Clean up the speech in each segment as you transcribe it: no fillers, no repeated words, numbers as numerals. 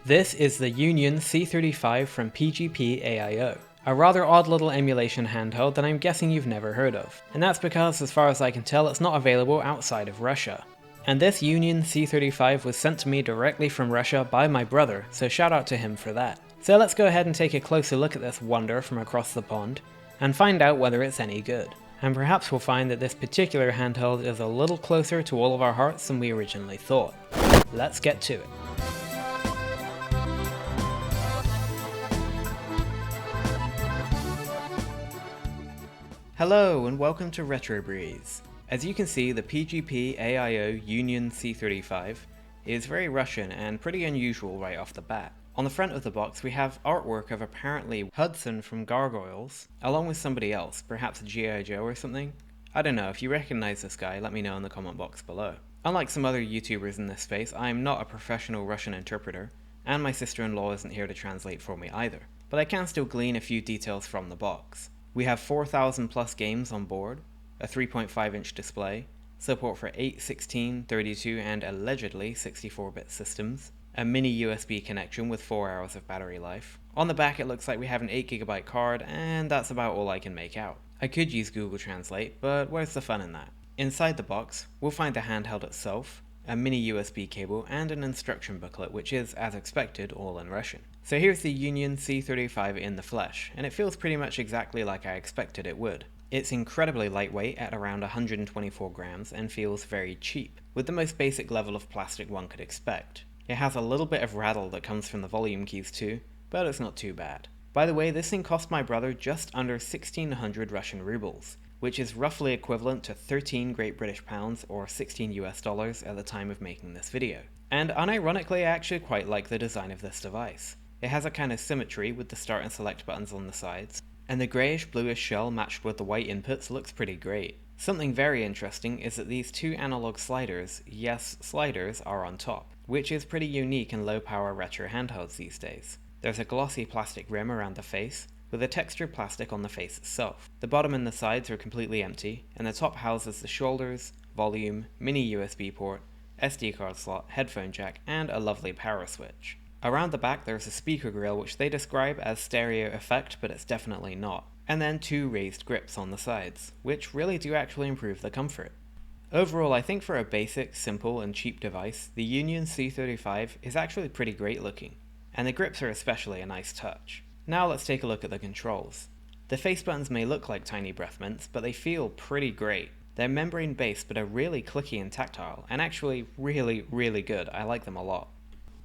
This is the Union C35 from PGP AIO, a rather odd little emulation handheld that I'm guessing you've never heard of, and that's because as far as I can tell it's not available outside of Russia. And this Union C35 was sent to me directly from Russia by my brother, so shout out to him for that. So let's go ahead and take a closer look at this wonder from across the pond, and find out whether it's any good. And perhaps we'll find that this particular handheld is a little closer to all of our hearts than we originally thought. Let's get to it. Hello and welcome to Retro Breeze. As you can see, the PGP AIO Union C35 is very Russian and pretty unusual right off the bat. On the front of the box we have artwork of apparently Hudson from Gargoyles, along with somebody else, perhaps a G.I. Joe or something. I don't know, if you recognize this guy, let me know in the comment box below. Unlike some other YouTubers in this space, I am not a professional Russian interpreter, and my sister-in-law isn't here to translate for me either, but I can still glean a few details from the box. We have 4,000 plus games on board, a 3.5-inch display, support for 8, 16, 32 and allegedly 64-bit systems, a mini USB connection with 4 hours of battery life. On the back it looks like we have an 8GB card, and that's about all I can make out. I could use Google Translate, but where's the fun in that? Inside the box, we'll find the handheld itself, a mini USB cable, and an instruction booklet, which is, as expected, all in Russian. So here's the Union C35 in the flesh, and it feels pretty much exactly like I expected it would. It's incredibly lightweight at around 124 grams and feels very cheap, with the most basic level of plastic one could expect. It has a little bit of rattle that comes from the volume keys too, but it's not too bad. By the way, this thing cost my brother just under 1600 Russian rubles, which is roughly equivalent to 13 Great British pounds or 16 US dollars at the time of making this video. And unironically, I actually quite like the design of this device. It has a kind of symmetry with the start and select buttons on the sides, and the greyish bluish shell matched with the white inputs looks pretty great. Something very interesting is that these two analog sliders, yes sliders, are on top, which is pretty unique in low power retro handhelds these days. There's a glossy plastic rim around the face, with a textured plastic on the face itself. The bottom and the sides are completely empty, and the top houses the shoulders, volume, mini USB port, SD card slot, headphone jack, and a lovely power switch. Around the back there's a speaker grill which they describe as stereo effect, but it's definitely not. And then two raised grips on the sides, which really do actually improve the comfort. Overall, I think for a basic, simple, and cheap device, the Union C35 is actually pretty great looking, and the grips are especially a nice touch. Now let's take a look at the controls. The face buttons may look like tiny breath mints, but they feel pretty great. They're membrane based but are really clicky and tactile, and actually really good. I like them a lot.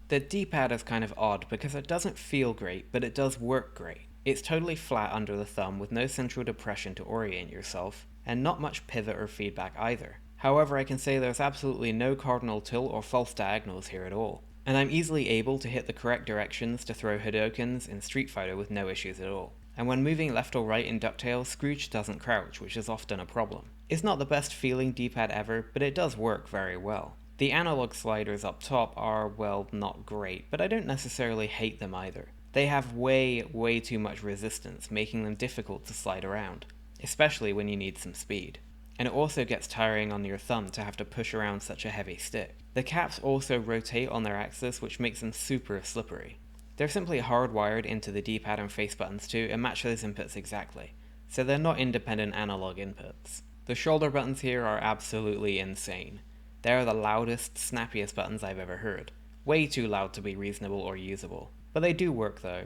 The D-pad is kind of odd because it doesn't feel great, but it does work great. It's totally flat under the thumb with no central depression to orient yourself, and not much pivot or feedback either. However, I can say there's absolutely no cardinal tilt or false diagonals here at all, and I'm easily able to hit the correct directions to throw Hadokens in Street Fighter with no issues at all. And when moving left or right in DuckTales, Scrooge doesn't crouch, which is often a problem. It's not the best feeling D-pad ever, but it does work very well. The analog sliders up top are, well, not great, but I don't necessarily hate them either. They have way too much resistance, making them difficult to slide around, especially when you need some speed. And it also gets tiring on your thumb to have to push around such a heavy stick. The caps also rotate on their axis, which makes them super slippery. They're simply hardwired into the D-pad and face buttons too and match those inputs exactly, so they're not independent analog inputs. The shoulder buttons here are absolutely insane. They're the loudest, snappiest buttons I've ever heard. Way too loud to be reasonable or usable. But they do work though.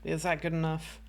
Is that good enough?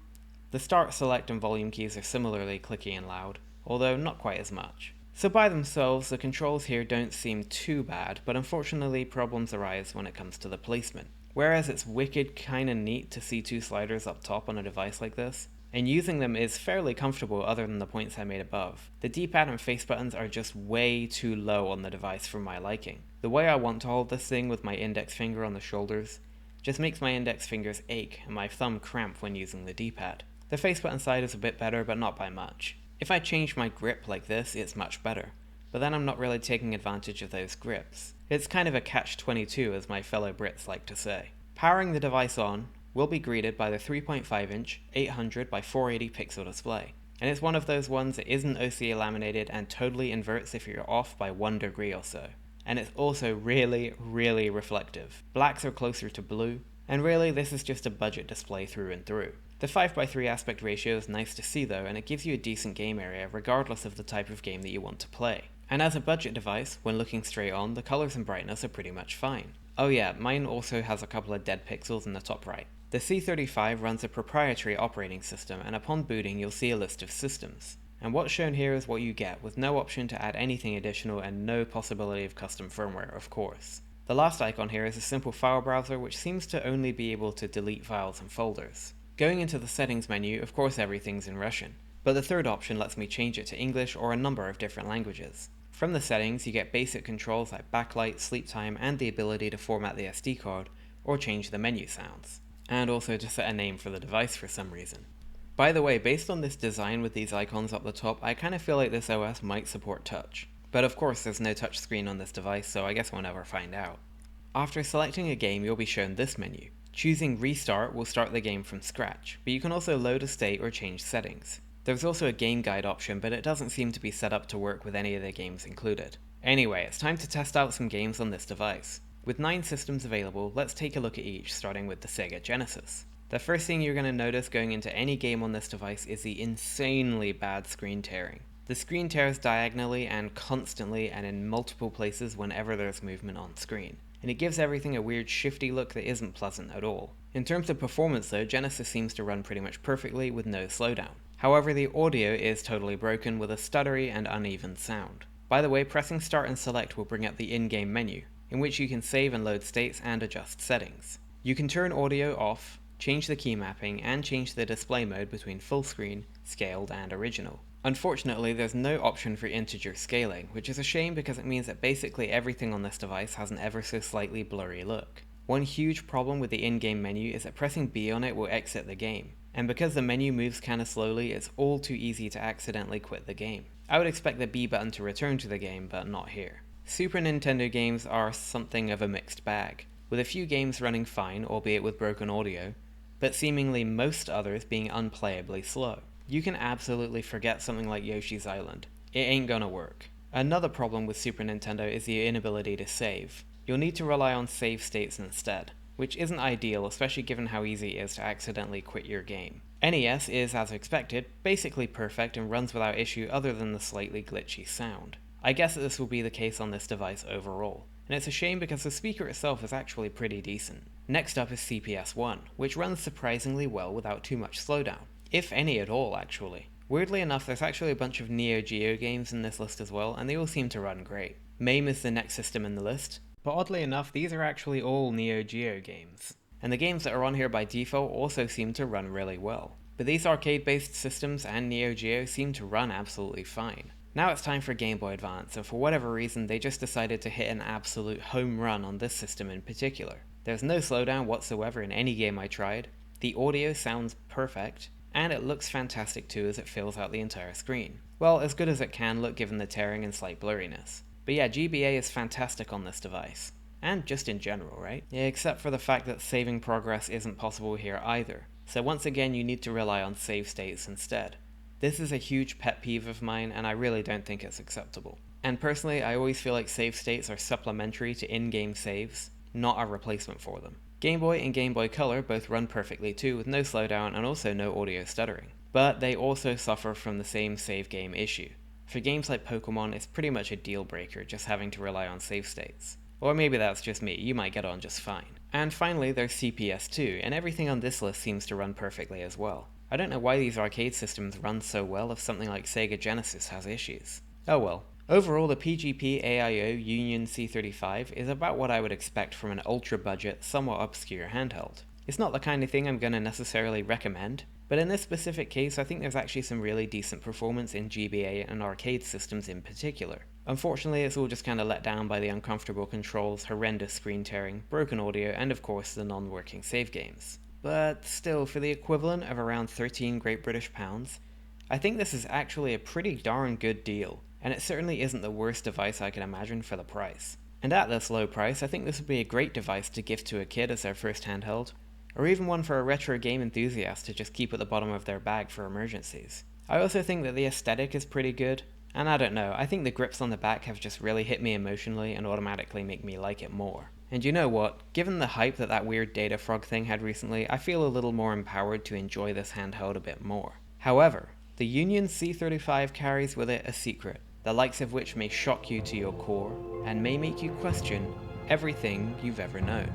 The start, select and volume keys are similarly clicky and loud, although not quite as much. So by themselves, the controls here don't seem too bad, but unfortunately problems arise when it comes to the placement. Whereas it's wicked kinda neat to see two sliders up top on a device like this, and using them is fairly comfortable other than the points I made above, the D-pad and face buttons are just way too low on the device for my liking. The way I want to hold this thing with my index finger on the shoulders just makes my index fingers ache and my thumb cramp when using the D-pad. The face button side is a bit better, but not by much. If I change my grip like this, it's much better, but then I'm not really taking advantage of those grips. It's kind of a catch-22, as my fellow Brits like to say. Powering the device on, we'll be greeted by the 3.5-inch 800 by 480 pixel display, and it's one of those ones that isn't OCA laminated and totally inverts if you're off by 1 degree or so. And it's also really reflective. Blacks are closer to blue, And really, this is just a budget display through and through. The 5:3 aspect ratio is nice to see though, and it gives you a decent game area regardless of the type of game that you want to play. And as a budget device, when looking straight on, the colors and brightness are pretty much fine. Oh yeah, mine also has a couple of dead pixels in the top right. The C35 runs a proprietary operating system, and upon booting you'll see a list of systems. And what's shown here is what you get, with no option to add anything additional and no possibility of custom firmware, of course. The last icon here is a simple file browser which seems to only be able to delete files and folders. Going into the settings menu, of course everything's in Russian, but the third option lets me change it to English or a number of different languages. From the settings, you get basic controls like backlight, sleep time, and the ability to format the SD card, or change the menu sounds. And also to set a name for the device for some reason. By the way, based on this design with these icons up the top, I kind of feel like this OS might support touch. But of course there's no touch screen on this device, so I guess we'll never find out. After selecting a game, you'll be shown this menu. Choosing Restart will start the game from scratch, but you can also load a state or change settings. There's also a game guide option, but it doesn't seem to be set up to work with any of the games included. Anyway, it's time to test out some games on this device. With 9 systems available, let's take a look at each, starting with the Sega Genesis. The first thing you're going to notice going into any game on this device is the insanely bad screen tearing. The screen tears diagonally and constantly and in multiple places whenever there's movement on screen, and it gives everything a weird shifty look that isn't pleasant at all. In terms of performance though, Genesis seems to run pretty much perfectly with no slowdown. However, the audio is totally broken with a stuttery and uneven sound. By the way, pressing start and select will bring up the in-game menu, in which you can save and load states and adjust settings. You can turn audio off, change the key mapping, and change the display mode between full screen, scaled, and original. Unfortunately, there's no option for integer scaling, which is a shame because it means that basically everything on this device has an ever so slightly blurry look. One huge problem with the in-game menu is that pressing B on it will exit the game, and because the menu moves kinda slowly, it's all too easy to accidentally quit the game. I would expect the B button to return to the game, but not here. Super Nintendo games are something of a mixed bag, with a few games running fine, albeit with broken audio, but seemingly most others being unplayably slow. You can absolutely forget something like Yoshi's Island. It ain't gonna work. Another problem with Super Nintendo is the inability to save. You'll need to rely on save states instead, which isn't ideal, especially given how easy it is to accidentally quit your game. NES is, as expected, basically perfect and runs without issue other than the slightly glitchy sound. I guess that this will be the case on this device overall, and it's a shame because the speaker itself is actually pretty decent. Next up is CPS-1, which runs surprisingly well without too much slowdown. If any at all, actually. Weirdly enough, there's actually a bunch of Neo Geo games in this list as well, and they all seem to run great. MAME is the next system in the list, but oddly enough, these are actually all Neo Geo games. And the games that are on here by default also seem to run really well. But these arcade-based systems and Neo Geo seem to run absolutely fine. Now it's time for Game Boy Advance, and for whatever reason they just decided to hit an absolute home run on this system in particular. There's no slowdown whatsoever in any game I tried, the audio sounds perfect, and it looks fantastic too as it fills out the entire screen. Well, as good as it can look given the tearing and slight blurriness. But yeah, GBA is fantastic on this device. And just in general, right? Yeah, except for the fact that saving progress isn't possible here either. So once again you need to rely on save states instead. This is a huge pet peeve of mine and I really don't think it's acceptable. And personally, I always feel like save states are supplementary to in-game saves, not a replacement for them. Game Boy and Game Boy Color both run perfectly too with no slowdown and also no audio stuttering. But they also suffer from the same save game issue. For games like Pokemon, it's pretty much a deal breaker just having to rely on save states. Or maybe that's just me, you might get on just fine. And finally there's CPS2, and everything on this list seems to run perfectly as well. I don't know why these arcade systems run so well if something like Sega Genesis has issues. Oh well. Overall, the PGP AIO Union C35 is about what I would expect from an ultra-budget, somewhat obscure handheld. It's not the kind of thing I'm going to necessarily recommend, but in this specific case I think there's actually some really decent performance in GBA and arcade systems in particular. Unfortunately, it's all just kind of let down by the uncomfortable controls, horrendous screen tearing, broken audio, and of course the non-working save games. But still, for the equivalent of around 13 Great British pounds, I think this is actually a pretty darn good deal. And it certainly isn't the worst device I can imagine for the price. And at this low price, I think this would be a great device to gift to a kid as their first handheld, or even one for a retro game enthusiast to just keep at the bottom of their bag for emergencies. I also think that the aesthetic is pretty good, and I don't know, I think the grips on the back have just really hit me emotionally and automatically make me like it more. And you know what, given the hype that weird data frog thing had recently, I feel a little more empowered to enjoy this handheld a bit more. However, the Union C35 carries with it a secret, the likes of which may shock you to your core, and may make you question everything you've ever known.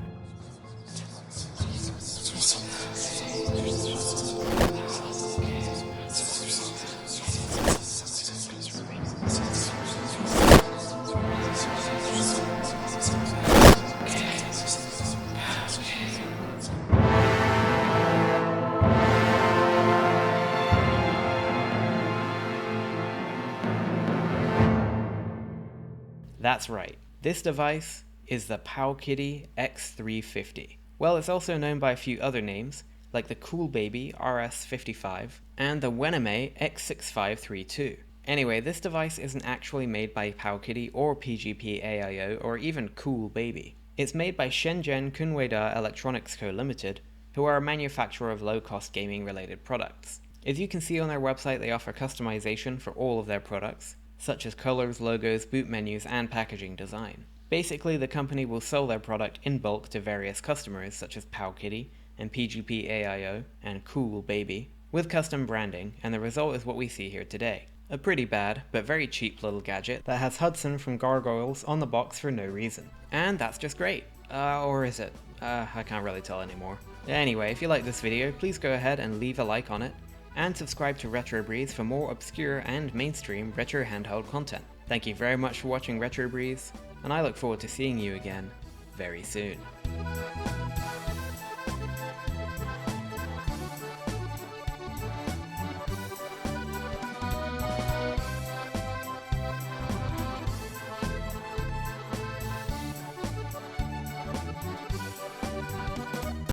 That's right, this device is the PowKiddy X350. Well, it's also known by a few other names, like the Cool Baby RS55 and the Wename X6532. Anyway, this device isn't actually made by PowKiddy or PGP AIO or even Cool Baby. It's made by Shenzhen Kunweida Electronics Co. Limited, who are a manufacturer of low-cost gaming-related products. As you can see on their website, they offer customization for all of their products, such as colors, logos, boot menus, and packaging design. Basically, the company will sell their product in bulk to various customers such as PowKiddy and PGP AIO and Cool Baby, with custom branding, and the result is what we see here today. A pretty bad, but very cheap little gadget that has Hudson from Gargoyles on the box for no reason. And that's just great. Or is it? I can't really tell anymore. Anyway, if you like this video, please go ahead and leave a like on it, and subscribe to Retro Breeze for more obscure and mainstream retro handheld content. Thank you very much for watching Retro Breeze, and I look forward to seeing you again very soon.